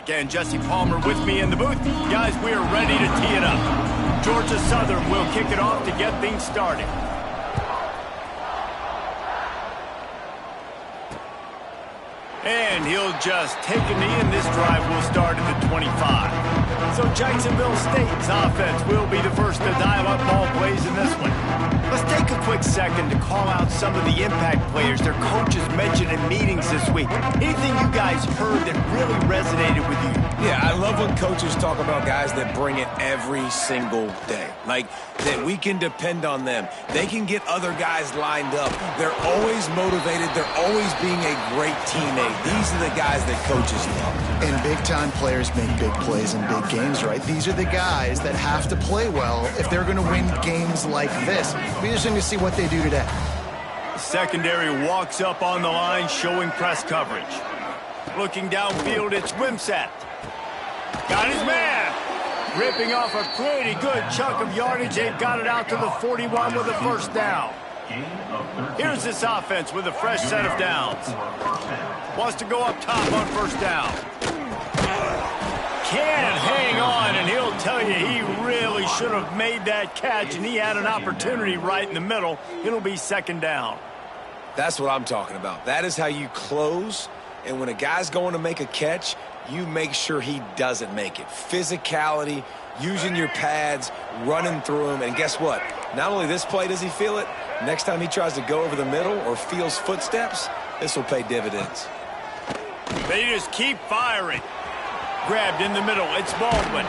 back, and Jesse Palmer with me in the booth. Guys, we are ready to tee it up. Georgia Southern will kick it off to get things started. And he'll just take a knee, and this drive will start at the 25. So Jacksonville State's offense will be the first to dial up ball plays in this one. Let's take a quick second to call out some of the impact players their coaches mentioned in meetings this week. Anything you guys heard that really resonated with you? Yeah, I love when coaches talk about guys that bring it every single day. Like, that we can depend on them. They can get other guys lined up. They're always motivated. They're always being a great teammate. These are the guys that coaches love. And big-time players make big plays in big games, right? These are the guys that have to play well if they're going to win games like this. We're just going to see what they do today. Secondary walks up on the line, showing press coverage. Looking downfield, it's Wimsatt. Got his man. Ripping off a pretty good chunk of yardage. They've got it out to the 41 with a first down. Here's this offense with a fresh set of downs. Wants to go up top on first down. Can't hang on, and he'll tell you he really should have made that catch, and he had an opportunity right in the middle. It'll be second down. That's what I'm talking about. That is how you close, and when a guy's going to make a catch, you make sure he doesn't make it. Physicality, using your pads, running through him, and guess what? Not only this play does he feel it, next time he tries to go over the middle or feels footsteps, this will pay dividends. They just keep firing. Grabbed in the middle, it's Baldwin.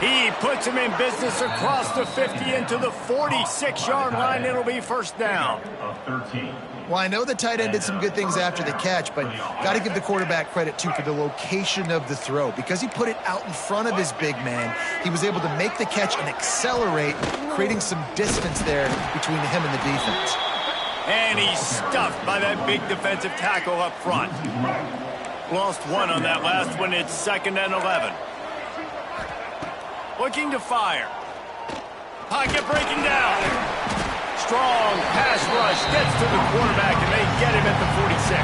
He puts him in business across the 50 into the 46-yard line. It'll be first down. Well, I know the tight end did some good things after the catch, but got to give the quarterback credit, too, for the location of the throw. Because he put it out in front of his big man, he was able to make the catch and accelerate, creating some distance there between him and the defense. And he's stuffed by that big defensive tackle up front. Lost one on that last one. It's 2nd and 11. Looking to fire. Pocket breaking down. Strong pass rush gets to the quarterback, and they get him at the 46.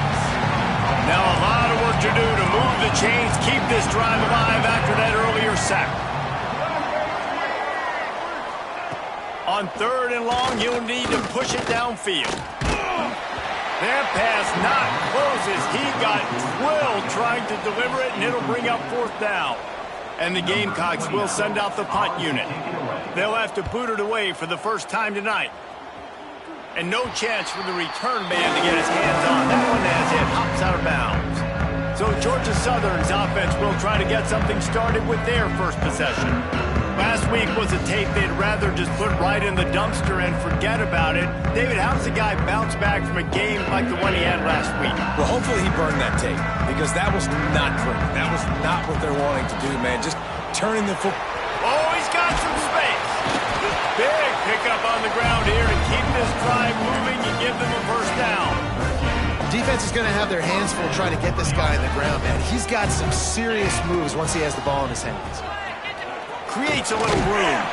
Now a lot of work to do to move the chains, keep this drive alive after that earlier sack. On 3rd and long, he'll need to push it downfield. That pass not close as he got drilled trying to deliver it, and it'll bring up 4th down. And the Gamecocks will send out the punt unit. They'll have to boot it away for the first time tonight. And no chance for the return man to get his hands on that one as it hops out of bounds. So Georgia Southern's offense will try to get something started with their first possession. Last week was a tape they'd rather just put right in the dumpster and forget about it. David, how does a guy bounce back from a game like the one he had last week? Well, hopefully he burned that tape, because that was not pretty. That was not what they're wanting to do, man. Just turning the foot. Oh, he's got some space. Big pickup on the ground here to keep this drive moving and give them a first down. Defense is going to have their hands full trying to get this guy in the ground, man. He's got some serious moves once he has the ball in his hands. Creates a little room.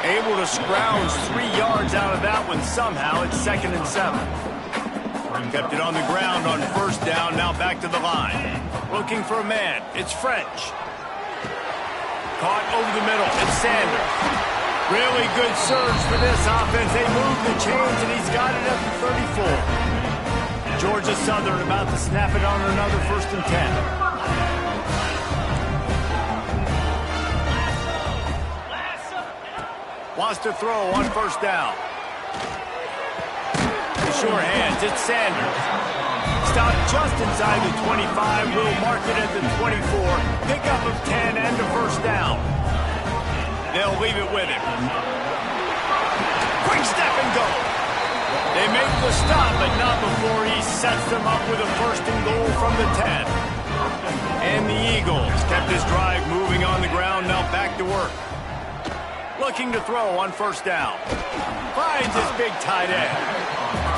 Able to scrounge 3 yards out of that one somehow. It's 2nd and 7. Kept it on the ground on first down. Now back to the line. Looking for a man. It's French. Caught over the middle. It's Sanders. Really good surge for this offense. They move the chains, and he's got it at the 34. Georgia Southern about to snap it on another 1st and 10. Wants to throw on first down. Sure hands, it's Sanders. Stopped just inside the 25. Will mark it at the 24. Pickup of 10 and a first down. They'll leave it with him. Quick step and go. They make the stop, but not before he sets them up with a 1st and goal from the 10. And the Eagles kept this drive moving on the ground. Now back to work. Looking to throw on first down. Finds his big tight end.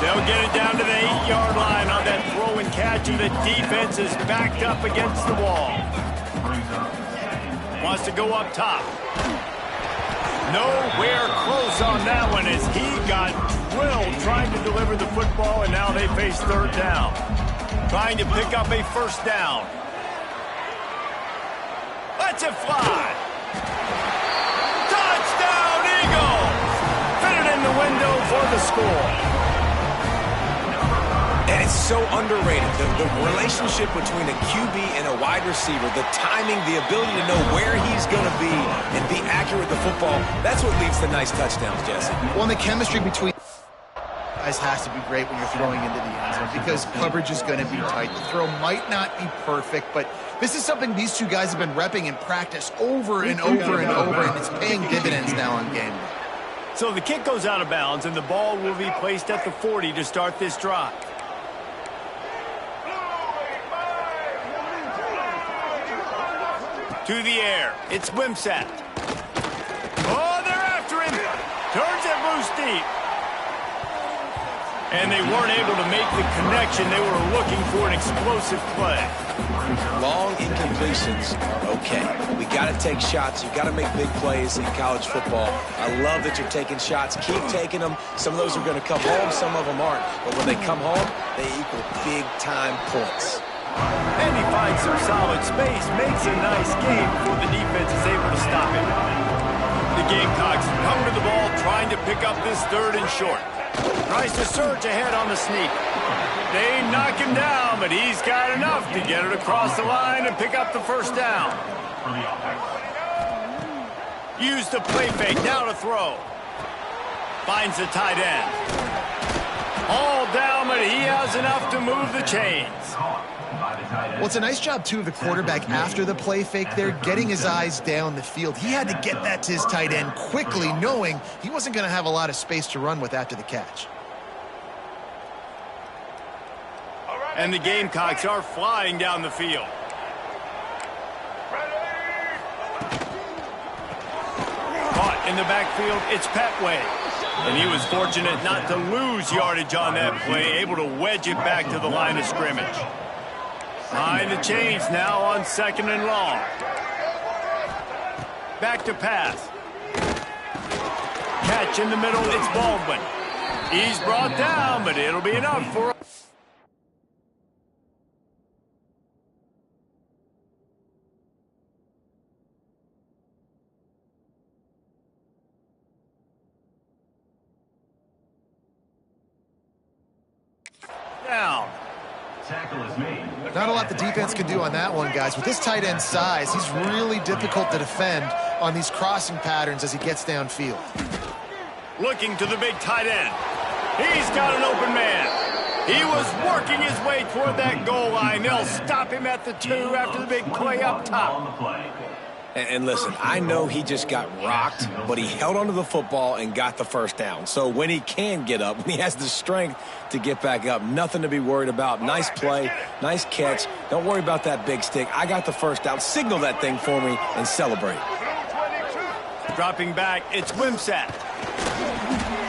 They'll get it down to the 8-yard line on that throw and catch, and the defense is backed up against the wall. Wants to go up top. Nowhere close on that one as he got drilled trying to deliver the football, and now they face 3rd down. Trying to pick up a first down. Lets it fly. Touchdown, Eagles! Fitted in the window for the score. And it's so underrated. The relationship between a QB and a wide receiver, the timing, the ability to know where he's going to be and be accurate with the football, that's what leads to nice touchdowns, Jesse. Well, the chemistry between guys has to be great when you're throwing into the end zone because coverage is going to be tight. The throw might not be perfect, but this is something these two guys have been repping in practice over and over and over, and it's paying dividends now on game day. So the kick goes out of bounds, and the ball will be placed at the 40 to start this drive. To the air. It's Wimsatt. Oh, they're after him. Turns it loose deep. And they weren't able to make the connection. They were looking for an explosive play. Long incompletions are okay. We got to take shots. You got to make big plays in college football. I love that you're taking shots. Keep taking them. Some of those are going to come home. Some of them aren't. But when they come home, they equal big-time points. And he finds some solid space, makes a nice game before the defense is able to stop him. The Gamecocks come to the ball trying to pick up this 3rd and short. Tries to surge ahead on the sneak. They knock him down, but he's got enough to get it across the line and pick up the 1st down. Use the play fake, now to throw. Finds the tight end. All down, but he has enough to move the chains. Well, it's a nice job, too, of the quarterback after the play fake there, getting his eyes down the field. He had to get that to his tight end quickly, knowing he wasn't going to have a lot of space to run with after the catch. And the Gamecocks are flying down the field. Caught in the backfield, it's Petway. And he was fortunate not to lose yardage on that play, able to wedge it back to the line of scrimmage. Behind the chains now on 2nd and long. Back to pass. Catch in the middle, it's Baldwin. He's brought down, but it'll be enough for... down. Not a lot the defense can do on that one, guys. With this tight end size, he's really difficult to defend on these crossing patterns as he gets downfield. Looking to the big tight end. He's got an open man. He was working his way toward that goal line. They'll stop him at the 2 after the big play up top. And listen, I know he just got rocked, but he held onto the football and got the 1st down. So when he can get up, when he has the strength to get back up, nothing to be worried about. Nice play, nice catch. Don't worry about that big stick. I got the 1st down. Signal that thing for me and celebrate. Dropping back, it's Wimsatt.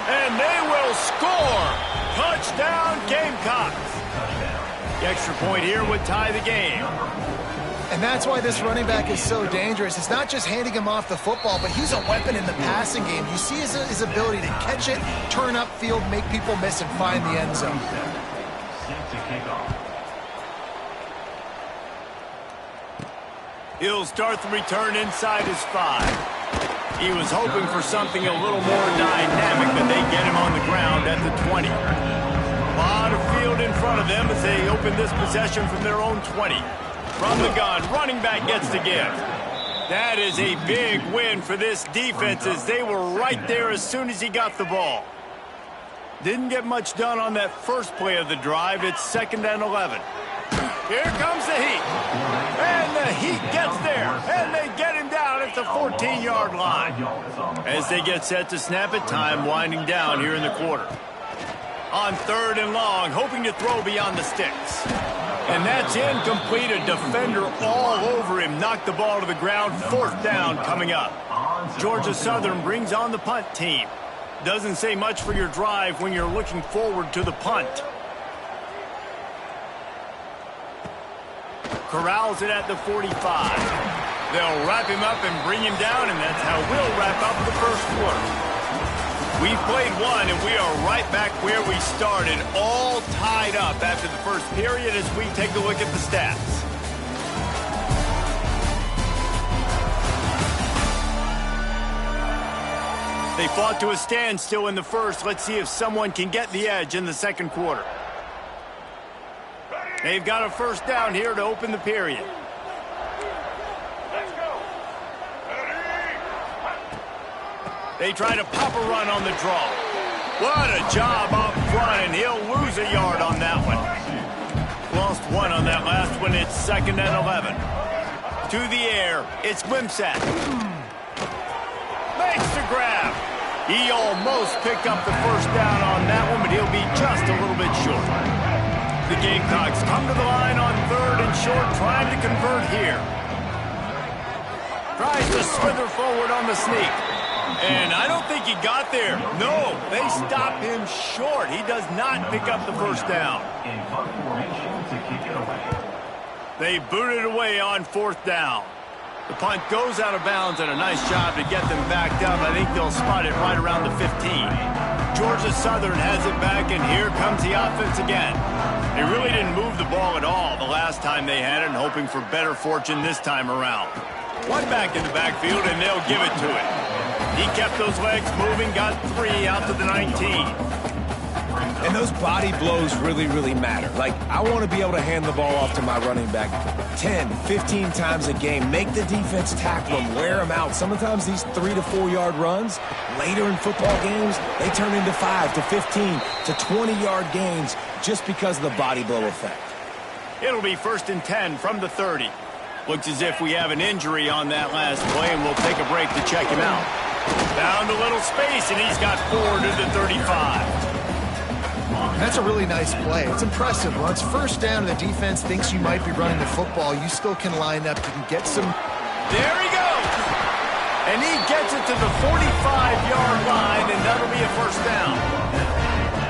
And they will score. Touchdown, Gamecocks. The extra point here would tie the game. And that's why this running back is so dangerous. It's not just handing him off the football, but he's a weapon in the passing game. You see his ability to catch it, turn upfield, make people miss, and find the end zone. He'll start the return inside his 5. He was hoping for something a little more dynamic, but they get him on the ground at the 20. A lot of field in front of them as they open this possession from their own 20. From the gun, running back gets the give. That is a big win for this defense as they were right there as soon as he got the ball. Didn't get much done on that first play of the drive. It's 2nd and 11. Here comes the Heat. And the Heat gets there. And they get him down at the 14-yard line. As they get set to snap it, time winding down here in the quarter. On 3rd and long, hoping to throw beyond the sticks. And that's incomplete. A defender all over him. Knocked the ball to the ground. 4th down coming up. Georgia Southern brings on the punt team. Doesn't say much for your drive when you're looking forward to the punt. Corrals it at the 45. They'll wrap him up and bring him down, and that's how we'll wrap up the first quarter. We've played one, and we are right back where we started, all tied up after the first period as we take a look at the stats. They fought to a standstill in the first. Let's see if someone can get the edge in the second quarter. They've got a first down here to open the period. They try to pop a run on the draw. What a job up front, and he'll lose a yard on that one. Lost one on that last one. It's 2nd and 11. To the air, it's Wimsatt. Makes the grab. He almost picked up the first down on that one, but he'll be just a little bit short. The Gamecocks come to the line on 3rd and short, trying to convert here. Tries to slither forward on the sneak. And I don't think he got there. No, they stop him short. He does not pick up the first down. They boot it away on 4th down. The punt goes out of bounds, and a nice job to get them backed up. I think they'll spot it right around the 15. Georgia Southern has it back, and here comes the offense again. They really didn't move the ball at all the last time they had it, and hoping for better fortune this time around. One back in the backfield, and they'll give it to it. He kept those legs moving, got 3 out to the 19. And those body blows really, really matter. Like, I want to be able to hand the ball off to my running back 10, 15 times a game. Make the defense tackle him, wear him out. Sometimes these 3 to 4 yard runs, later in football games, they turn into 5 to 15 to 20-yard gains just because of the body blow effect. It'll be 1st and 10 from the 30. Looks as if we have an injury on that last play, and we'll take a break to check him out. Found a little space, and he's got 4 to the 35. That's a really nice play. It's impressive. Once first down and the defense thinks you might be running the football, you still can line up. You can get some... There he goes! And he gets it to the 45-yard line, and that'll be a first down.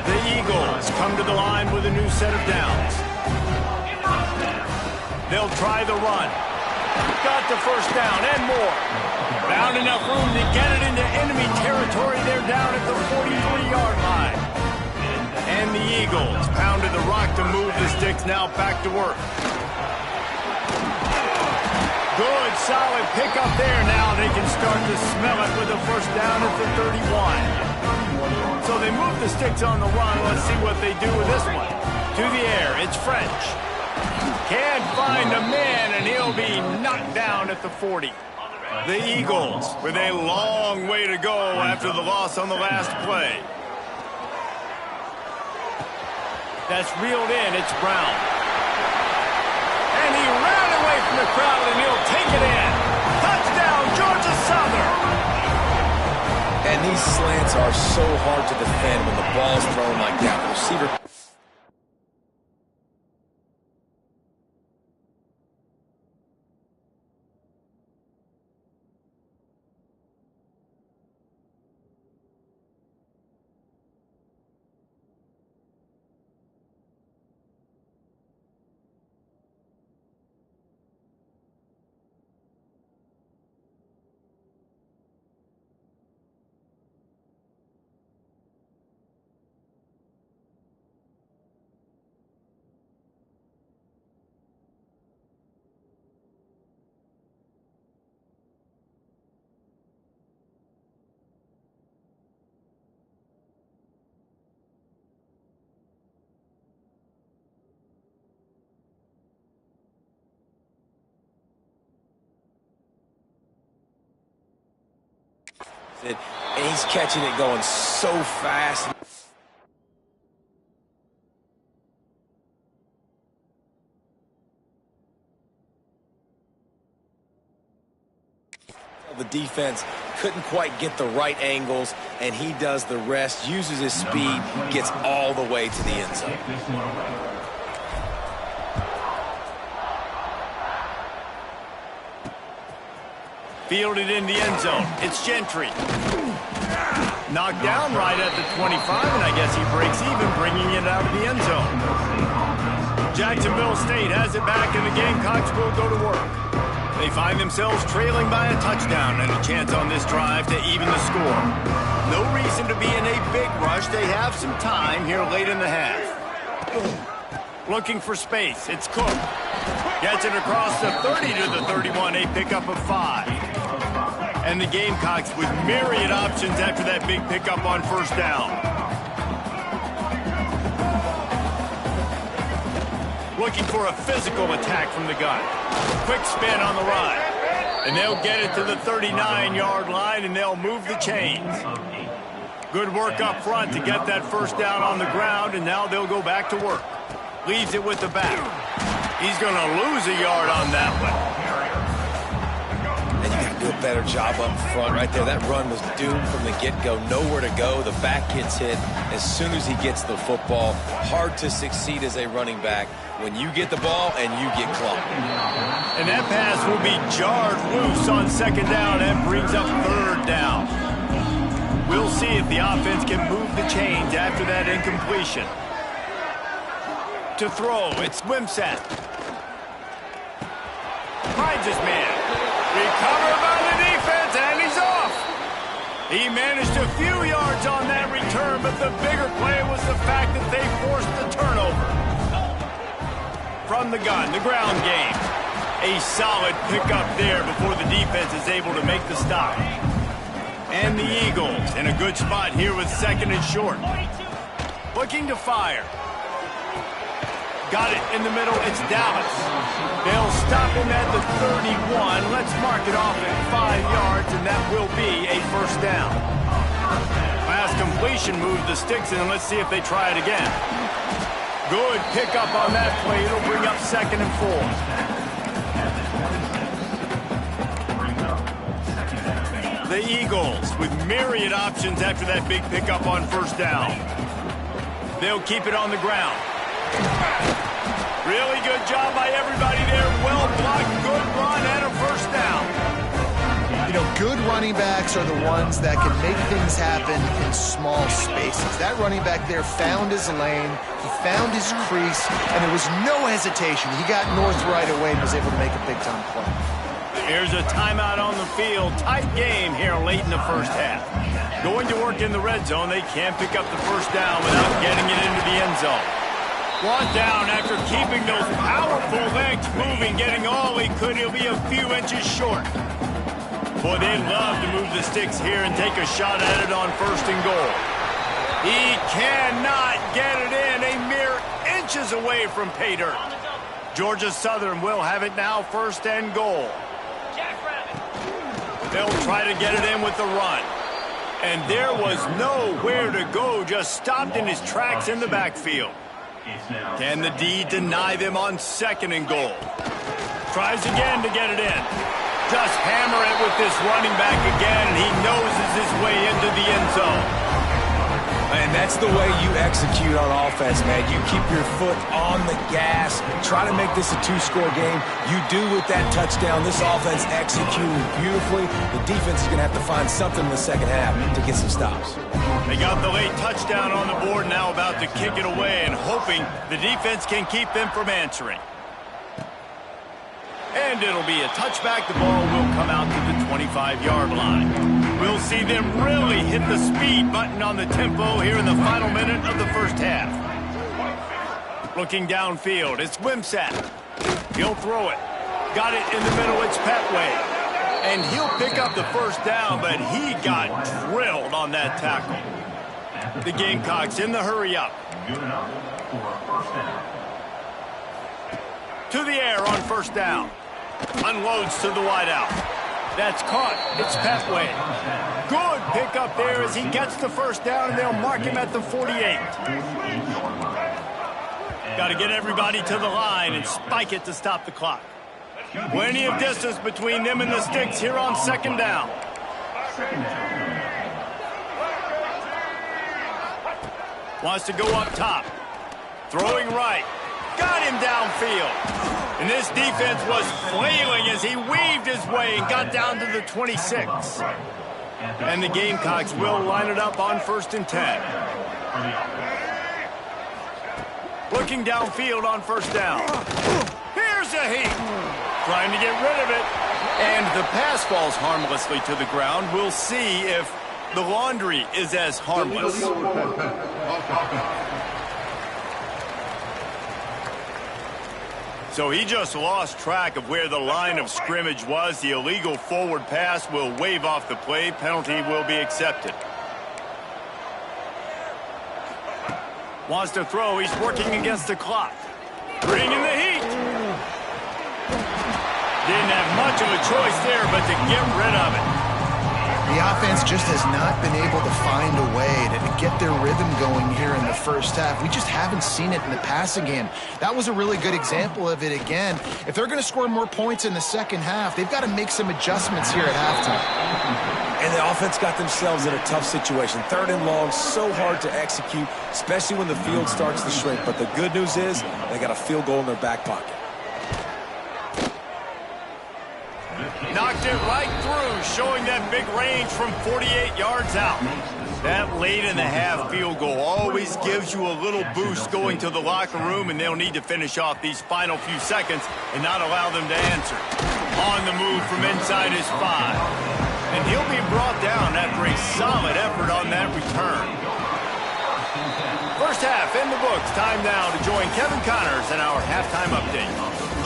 The Eagles come to the line with a new set of downs. They'll try the run. Got the first down and more. Found enough room to get it into enemy territory. They're down at the 43-yard line. And the Eagles pounded the rock to move the sticks, now back to work. Good, solid pickup there. Now they can start to smell it with a first down at the 31. So they move the sticks on the run. Let's see what they do with this one. To the air, it's French. Can't find a man, and he'll be knocked down at the 40. The Eagles with a long way to go after the loss on the last play. That's reeled in. It's Brown. And he ran away from the crowd, and he'll take it in. Touchdown, Georgia Southern. And these slants are so hard to defend when the ball's thrown like that. The receiver... And he's catching it going so fast. The defense couldn't quite get the right angles, and he does the rest, uses his speed, gets all the way to the end zone. Fielded in the end zone. It's Gentry. Knocked down right at the 25, and I guess he breaks even, bringing it out of the end zone. Jacksonville State has it back, and the Gamecocks will go to work. They find themselves trailing by a touchdown and a chance on this drive to even the score. No reason to be in a big rush. They have some time here late in the half. Looking for space. It's Cook. Gets it across the 30 to the 31, a pickup of 5. And the Gamecocks with myriad options after that big pickup on first down. Looking for a physical attack from the gun. Quick spin on the run. And they'll get it to the 39-yard line, and they'll move the chains. Good work up front to get that first down on the ground, and now they'll go back to work. Leaves it with the back. He's going to lose a yard on that one. And you got to do a better job up front right there. That run was doomed from the get-go. Nowhere to go. The back gets hit as soon as he gets the football. Hard to succeed as a running back when you get the ball and you get clocked. And that pass will be jarred loose on second down and brings up third down. We'll see if the offense can move the chains after that incompletion. To throw, it's Wimsatt. Finds his man. Recovered by the defense, and he's off. He managed a few yards on that return, but the bigger play was the fact that they forced the turnover. From the gun, the ground game. A solid pickup there before the defense is able to make the stop. And the Eagles in a good spot here with second and short. Looking to fire. Got it in the middle. It's Dallas. They'll stop him at the 31. Let's mark it off at 5 yards, and that will be a first down. Pass completion moved the sticks, and let's see if they try it again. Good pickup on that play. It'll bring up second and 4. The Eagles with myriad options after that big pickup on first down. They'll keep it on the ground. Really good job by everybody there. Well blocked, good run, and a first down. You know, good running backs are the ones that can make things happen in small spaces. That running back there found his lane, he found his crease, and there was no hesitation. He got north right away and was able to make a big-time play. Here's a timeout on the field. Tight game here late in the first half. Going to work in the red zone. They can't pick up the first down without getting it into the end zone. Brought down after keeping those powerful legs moving, getting all he could. He'll be a few inches short. Boy, they'd love to move the sticks here and take a shot at it on first and goal. He cannot get it in. A mere inches away from pay dirt. Georgia Southern will have it now, first and goal. They'll try to get it in with the run. And there was nowhere to go, just stopped in his tracks in the backfield. Can the D deny them on second and goal? Tries again to get it in. Just hammer it with this running back again, and he noses his way into the end zone. And that's the way you execute on offense, man. You keep your foot on the gas. Try to make this a two-score game. You do with that touchdown. This offense executing beautifully. The defense is going to have to find something in the second half to get some stops. They got the late touchdown on the board, now about to kick it away and hoping the defense can keep them from answering. And it'll be a touchback. The ball will come out to the 25-yard line. We'll see them really hit the speed button on the tempo here in the final minute of the first half. Looking downfield, it's Wimsatt. He'll throw it. Got it in the middle, it's Petway. And he'll pick up the first down, but he got drilled on that tackle. The Gamecocks in the hurry-up. To the air on first down. Unloads to the wideout. That's caught. It's Petway. Good pickup there as he gets the first down, and they'll mark him at the 48. Got to get everybody to the line and spike it to stop the clock. Plenty of distance between them and the sticks here on second down. Wants to go up top. Throwing right. Got him downfield. And this defense was flailing as he weaved his way and got down to the 26. And the Gamecocks will line it up on first and 10. Looking downfield on first down. Here's a heat. Trying to get rid of it. And the pass falls harmlessly to the ground. We'll see if the laundry is as harmless. So he just lost track of where the line of scrimmage was. The illegal forward pass will wave off the play. Penalty will be accepted. Wants to throw. He's working against the clock. Bringing the heat. Didn't have much of a choice there, but to get rid of it. The offense just has not been able to find a way to get their rhythm going here in the first half. We just haven't seen it in the passing game. That was a really good example of it again. If they're going to score more points in the second half, they've got to make some adjustments here at halftime. And the offense got themselves in a tough situation. 3rd and long, so hard to execute, especially when the field starts to shrink. But the good news is they got a field goal in their back pocket. Knocked it right through, showing that big range from 48 yards out. That late in the half field goal always gives you a little boost going to the locker room, and they'll need to finish off these final few seconds and not allow them to answer. On the move from inside his 5. And he'll be brought down after a solid effort on that return. First half in the books. Time now to join Kevin Connors in our halftime update.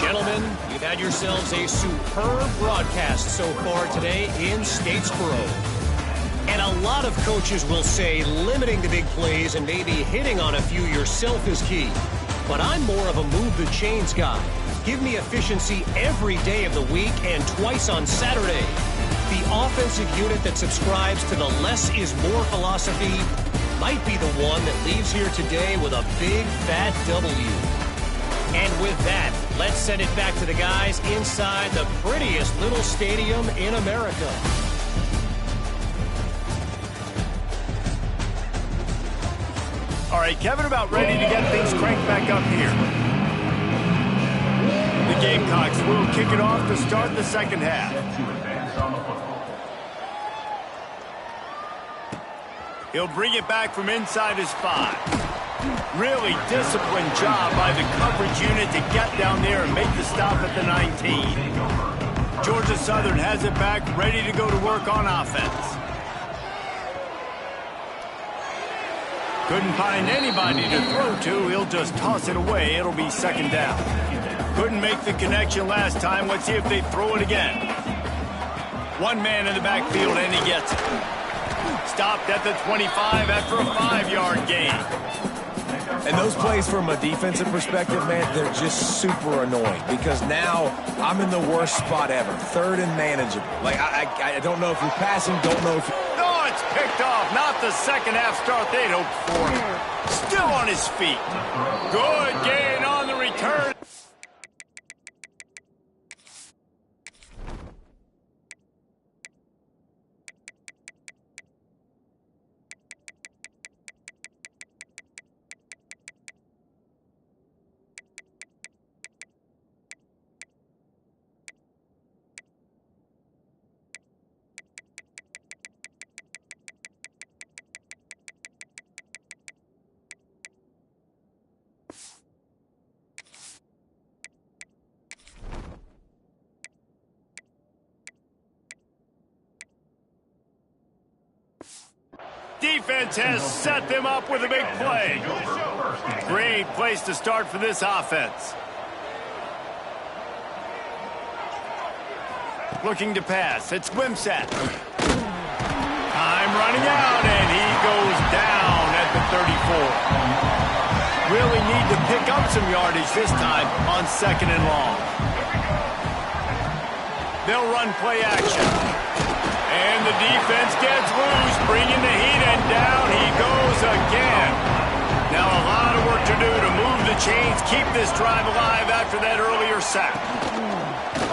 Gentlemen, you've had yourselves a superb broadcast so far today in Statesboro. And a lot of coaches will say limiting the big plays and maybe hitting on a few yourself is key. But I'm more of a move the chains guy. Give me efficiency every day of the week and twice on Saturday. The offensive unit that subscribes to the less is more philosophy might be the one that leaves here today with a big fat W. And with that, let's send it back to the guys inside the prettiest little stadium in America. All right, Kevin, about ready to get things cranked back up here. The Gamecocks will kick it off to start the second half. He'll bring it back from inside his 5. Really disciplined job by the coverage unit to get down there and make the stop at the 19. Georgia Southern has it back, ready to go to work on offense. Couldn't find anybody to throw to. He'll just toss it away. It'll be second down. Couldn't make the connection last time. Let's see if they throw it again. One man in the backfield, and he gets it. Stopped at the 25 after a 5-yard gain. And those plays from a defensive perspective, man, they're just super annoying because now I'm in the worst spot ever. 3rd and manageable. Like, I don't know if you're passing, don't know if you're... Oh, it's picked off. Not the second half start they'd hoped for. Still on his feet. Good gain on the return. Defense has set them up with a big play. Great place to start for this offense. Looking to pass. It's Wimsatt. Time running out, and he goes down at the 34. Really need to pick up some yardage this time on 2nd and long. They'll run play action. And the defense gets loose, bringing the heat, and down he goes again. Now a lot of work to do to move the chains, keep this drive alive after that earlier sack.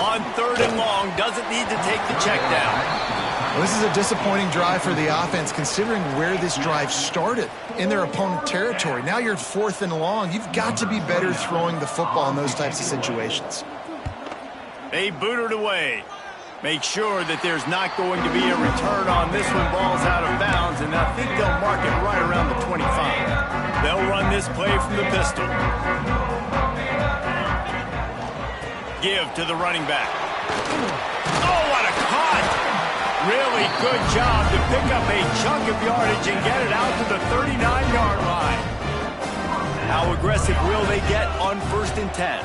On 3rd and long, doesn't need to take the check down. Well, this is a disappointing drive for the offense, considering where this drive started in their opponent territory. Now you're at 4th and long. You've got to be better throwing the football in those types of situations. They boot it away. Make sure that there's not going to be a return on this one. Ball's out of bounds, and I think they'll mark it right around the 25. They'll run this play from the pistol. Give to the running back. Oh, what a cut! Really good job to pick up a chunk of yardage and get it out to the 39-yard line. How aggressive will they get on 1st and 10?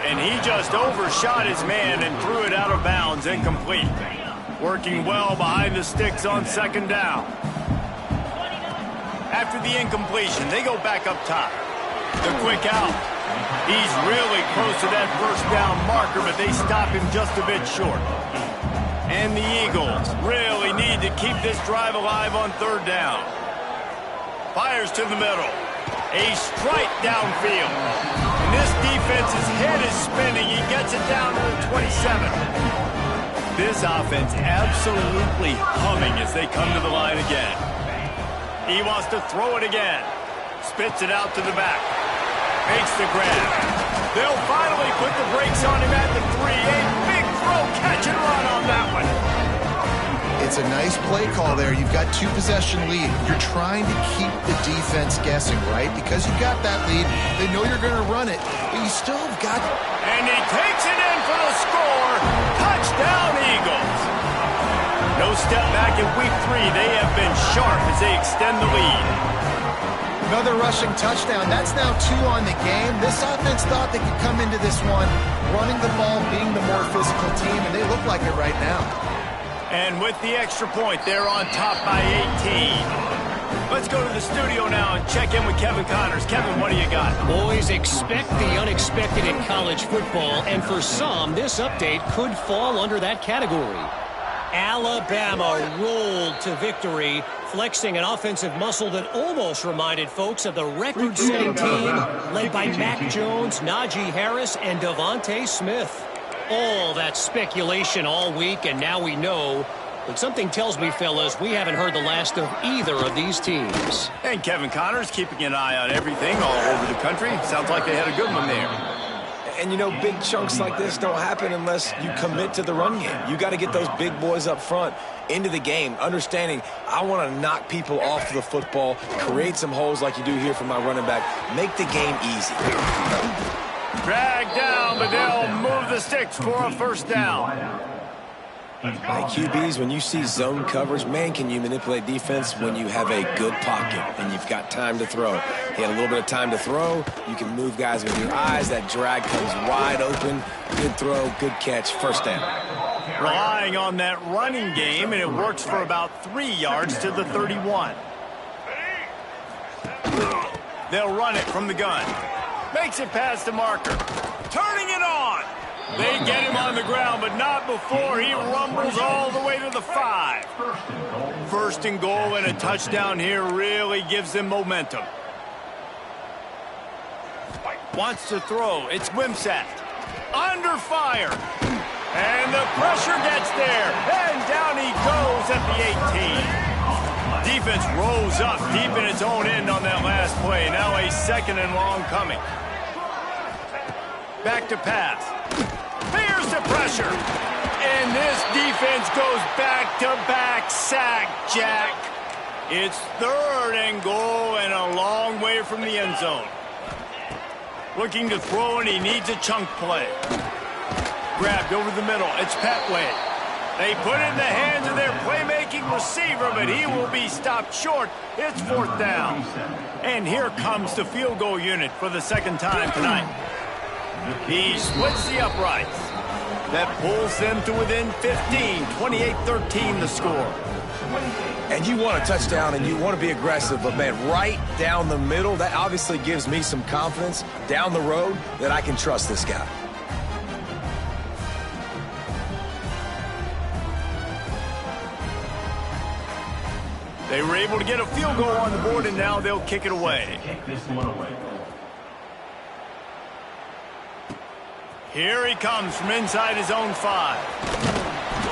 And he just overshot his man and threw it out of bounds, incomplete. Working well behind the sticks on second down. After the incompletion, they go back up top. The quick out. He's really close to that first down marker, but they stop him just a bit short. And the Eagles really need to keep this drive alive on third down. Fires to the middle. A strike downfield. And this defense's head is spinning. He gets it down to the 27. This offense absolutely humming as they come to the line again. He wants to throw it again. Spits it out to the back. Makes the grab. They'll finally put the brakes on him at the 3. A big throw, catch and run on that one. It's a nice play call there. You've got 2-possession lead. You're trying to keep the defense guessing, right? Because you've got that lead. They know you're going to run it, but you still have got... And he takes it in for the score. Touchdown, Eagles. No step back in week 3. They have been sharp as they extend the lead. Another rushing touchdown. That's now 2 on the game. This offense thought they could come into this one running the ball, being the more physical team, and they look like it right now. And with the extra point, they're on top by 18. Let's go to the studio now and check in with Kevin Connors. Kevin, what do you got? Boys, expect the unexpected in college football, and for some, this update could fall under that category. Alabama rolled to victory, flexing an offensive muscle that almost reminded folks of the record-setting team led by Mac Jones, Najee Harris, and Devontae Smith. All that speculation all week, and now we know. But something tells me, fellas, we haven't heard the last of either of these teams. And Kevin Connors keeping an eye on everything all over the country. Sounds like they had a good one there. And, you know, big chunks like this don't happen unless you commit to the run game. You got to get those big boys up front into the game, understanding I want to knock people off the football, create some holes like you do here for my running back, make the game easy. Drag down, but they'll move the sticks for a first down. Like QBs, when you see zone coverage, man, can you manipulate defense when you have a good pocket and you've got time to throw. He had a little bit of time to throw. You can move guys with your eyes. That drag comes wide open. Good throw, good catch, first down. Relying on that running game, and it works for about 3 yards to the 31. They'll run it from the gun. Makes it past the marker. Turning it on. They get him on the ground, but not before he rumbles all the way to the 5. First and goal and a touchdown here really gives them momentum. Wants to throw. It's Wimsatt. Under fire. And the pressure gets there. And down he goes at the 18. Defense rose up deep in its own end on that last play. Now a second and long coming. Back to pass. Here's the pressure. And this defense goes back-to-back sack, Jack. It's third and goal and a long way from the end zone. Looking to throw, and he needs a chunk play. Grabbed over the middle. It's Petway. They put it in the hands of their playmaking receiver, but he will be stopped short. It's fourth down. And here comes the field goal unit for the second time tonight. He splits the uprights. That pulls them to within 15, 28-13 the score. And you want a touchdown and you want to be aggressive, but, man, right down the middle, that obviously gives me some confidence down the road that I can trust this guy. They were able to get a field goal on the board, and now they'll kick it away. Here he comes from inside his own 5.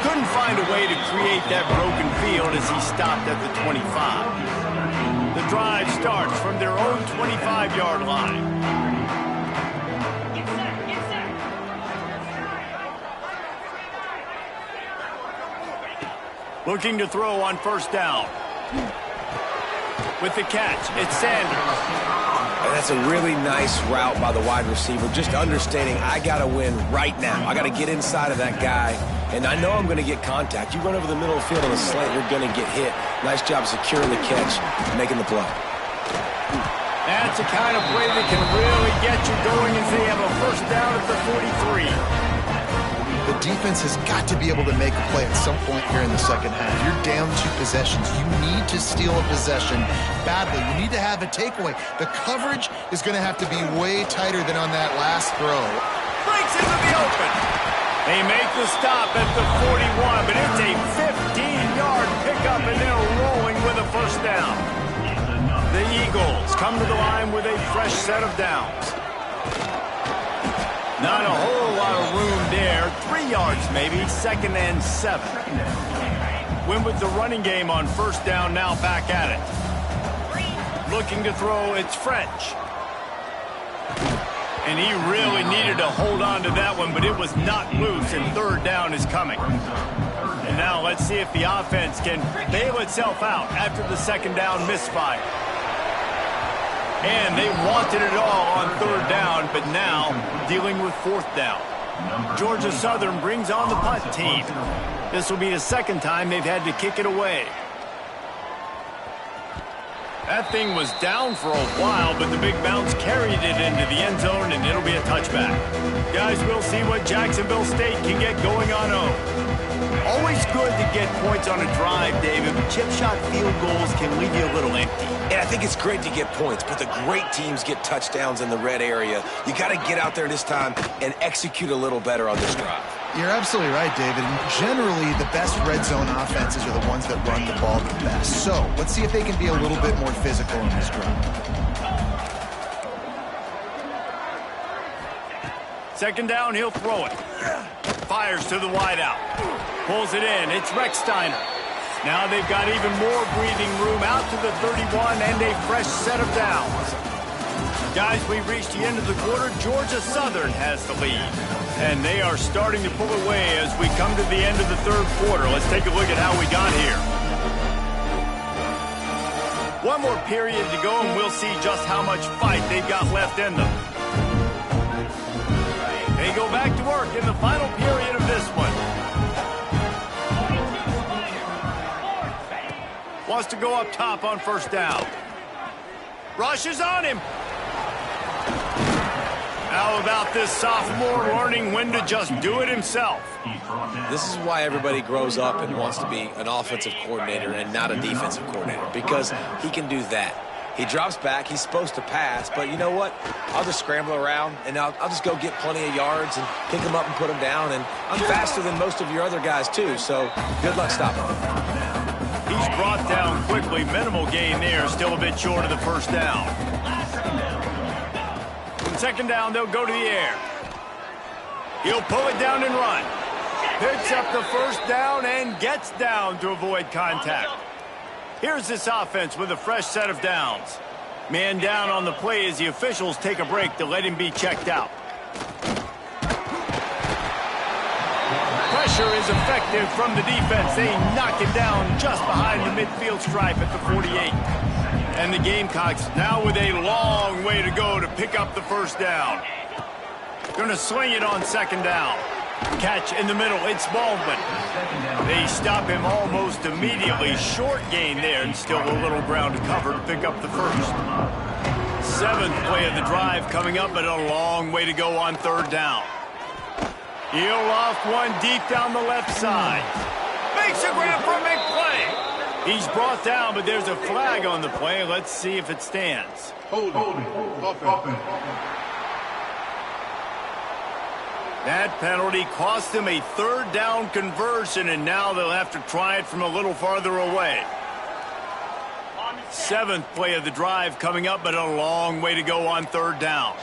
Couldn't find a way to create that broken field as he stopped at the 25. The drive starts from their own 25-yard line. Looking to throw on first down. With the catch, it's Sanders. And that's a really nice route by the wide receiver, just understanding I got to win right now. I got to get inside of that guy, and I know I'm going to get contact. You run over the middle of the field on a slant, you're going to get hit. Nice job securing the catch, making the play. That's the kind of play that can really get you going as they have a first down at the 43. The defense has got to be able to make a play at some point here in the second half. You're down 2 possessions. You need to steal a possession badly. You need to have a takeaway. The coverage is going to have to be way tighter than on that last throw. Breaks into the open. They make the stop at the 41, but it's a 15-yard pickup, and they're rolling with a first down. The Eagles come to the line with a fresh set of downs. Not a whole lot of room there. 3 yards maybe, 2nd and 7. Win with the running game on first down, now back at it. Looking to throw, it's French. And he really needed to hold on to that one, but it was knocked loose, and third down is coming. And now let's see if the offense can bail itself out after the second down misfire. And they wanted it all on third down, but now dealing with fourth down. Georgia Southern brings on the punt team. This will be the second time they've had to kick it away. That thing was down for a while, but the big bounce carried it into the end zone, and it'll be a touchback. Guys, we'll see what Jacksonville State can get going on home. Always good to get points on a drive, David, but chip shot field goals can leave you a little empty. And I think it's great to get points, but the great teams get touchdowns in the red area. You got to get out there this time and execute a little better on this drive. You're absolutely right, David. And generally, the best red zone offenses are the ones that run the ball the best. So let's see if they can be a little bit more physical in this drive. Second down, he'll throw it. Fires to the wideout. Pulls it in. It's Recksteiner. Now they've got even more breathing room out to the 31 and a fresh set of downs. Guys, we've reached the end of the quarter. Georgia Southern has the lead. And they are starting to pull away as we come to the end of the third quarter. Let's take a look at how we got here. One more period to go, and we'll see just how much fight they've got left in them. They go back to work in the final period of this one. Wants to go up top on first down. Rushes on him. How about this sophomore learning when to just do it himself? This is why everybody grows up and wants to be an offensive coordinator and not a defensive coordinator, because he can do that. He drops back. He's supposed to pass, but you know what? I'll just scramble around, and I'll just go get plenty of yards and pick him up and put him down, and I'm faster than most of your other guys, too, so good luck stopping him. He's brought down quickly. Minimal gain there, still a bit short of the first down. On second down, they'll go to the air. He'll pull it down and run. Picks up the first down and gets down to avoid contact. Here's this offense with a fresh set of downs. Man down on the play as the officials take a break to let him be checked out. Pressure is effective from the defense. They knock it down just behind the midfield stripe at the 48. And the Gamecocks now with a long way to go to pick up the first down. Going to sling it on second down. Catch in the middle, it's Baldwin. They stop him almost immediately. Short gain there, and still a little ground to cover to pick up the first. Seventh play of the drive coming up, but a long way to go on third down. He'll off one deep down the left side. Makes a grab for a big play. He's brought down, but there's a flag on the play. Let's see if it stands. Hold it. That penalty cost them a third down conversion, and now they'll have to try it from a little farther away. Seventh play of the drive coming up, but a long way to go on third down.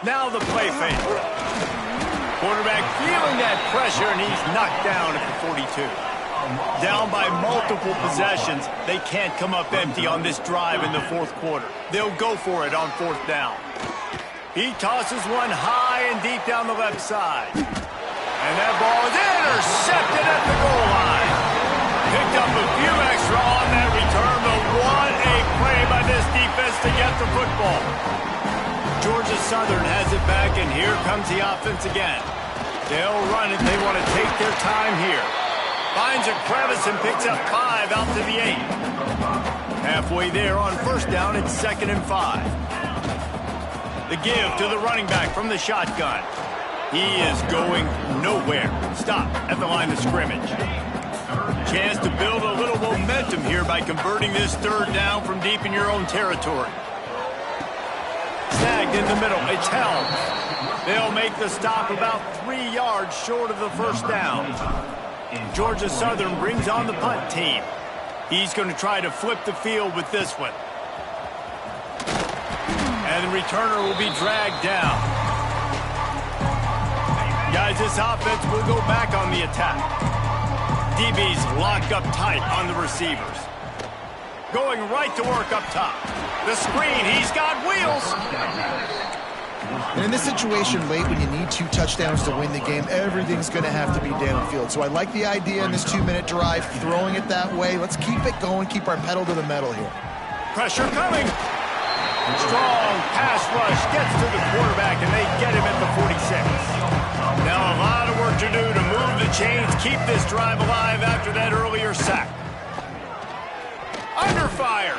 Now the play fake. Quarterback feeling that pressure, and he's knocked down at the 42. Down by multiple possessions. They can't come up empty on this drive in the fourth quarter. They'll go for it on fourth down. He tosses one high and deep down the left side. And that ball is intercepted at the goal line. Picked up a few extra on that return, but what a play by this defense to get the football. Georgia Southern has it back, and here comes the offense again. They'll run it. They want to take their time here. Finds a crevice and picks up 5 out to the 8. Halfway there on first down, it's 2nd and 5. The give to the running back from the shotgun. He is going nowhere. Stop at the line of scrimmage. Chance to build a little momentum here by converting this 3rd down from deep in your own territory. Snagged in the middle. It's held. They'll make the stop about 3 yards short of the first down. Georgia Southern brings on the punt team. He's going to try to flip the field with this one. And the returner will be dragged down. Guys, this offense will go back on the attack. DB's locked up tight on the receivers. Going right to work up top. The screen, he's got wheels. And in this situation late when you need 2 touchdowns to win the game, everything's going to have to be downfield. So I like the idea in this 2-minute drive, throwing it that way. Let's keep it going, keep our pedal to the metal here. Pressure coming. Strong pass rush gets to the quarterback, and they get him at the 46. Now a lot of work to do to move the chains, keep this drive alive after that earlier sack. Under fire.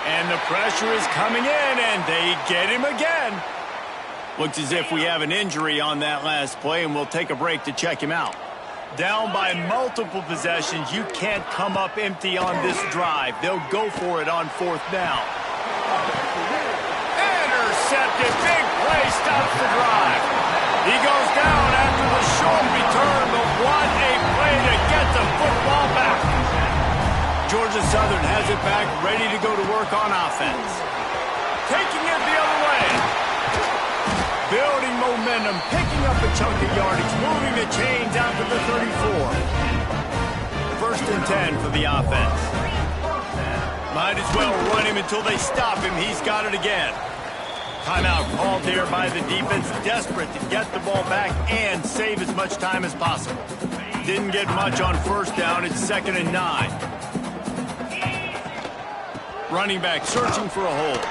And the pressure is coming in, and they get him again. Looks as if we have an injury on that last play, and we'll take a break to check him out. Down by multiple possessions, you can't come up empty on this drive. They'll go for it on 4th down. Intercepted. Big play stops the drive. He goes down after the short return, but what a play to get the football back. Georgia Southern has it back, ready to go to work on offense. Taking it the other way. Building momentum, picking up a chunk of yardage, moving the chains out to the 34. 1st and 10 for the offense. Might as well run him until they stop him. He's got it again. Timeout called there by the defense, desperate to get the ball back and save as much time as possible. Didn't get much on 1st down. It's 2nd and 9. Running back searching for a hole.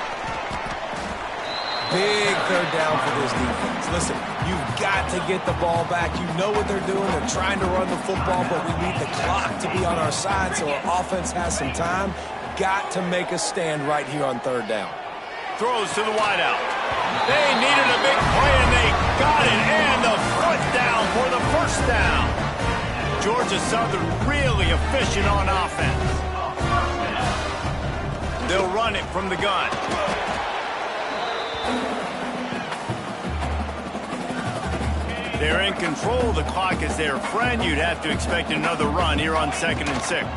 Big 3rd down for this defense. Listen, you've got to get the ball back. You know what they're doing. They're trying to run the football, but we need the clock to be on our side so our offense has some time. Got to make a stand right here on 3rd down. Throws to the wideout. They needed a big play, and they got it. And the foot down for the 1st down. Georgia Southern really efficient on offense. They'll run it from the gun. They're in control. The clock is their friend. You'd have to expect another run here on 2nd and 6.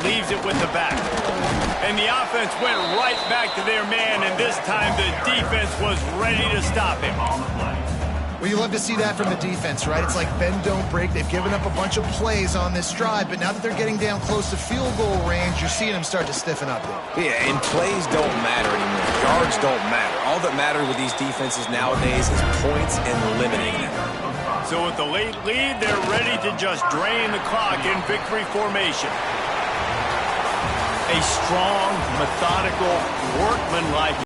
Leaves it with the back. And the offense went right back to their man, and this time the defense was ready to stop him. Well, you love to see that from the defense, right? It's like bend, don't break. They've given up a bunch of plays on this drive, but now that they're getting down close to field goal range, you're seeing them start to stiffen up there. Yeah, and plays don't matter anymore. Yards don't matter. All that matters with these defenses nowadays is points and limiting them. So with the late lead, they're ready to just drain the clock in victory formation. A strong, methodical, workmanlike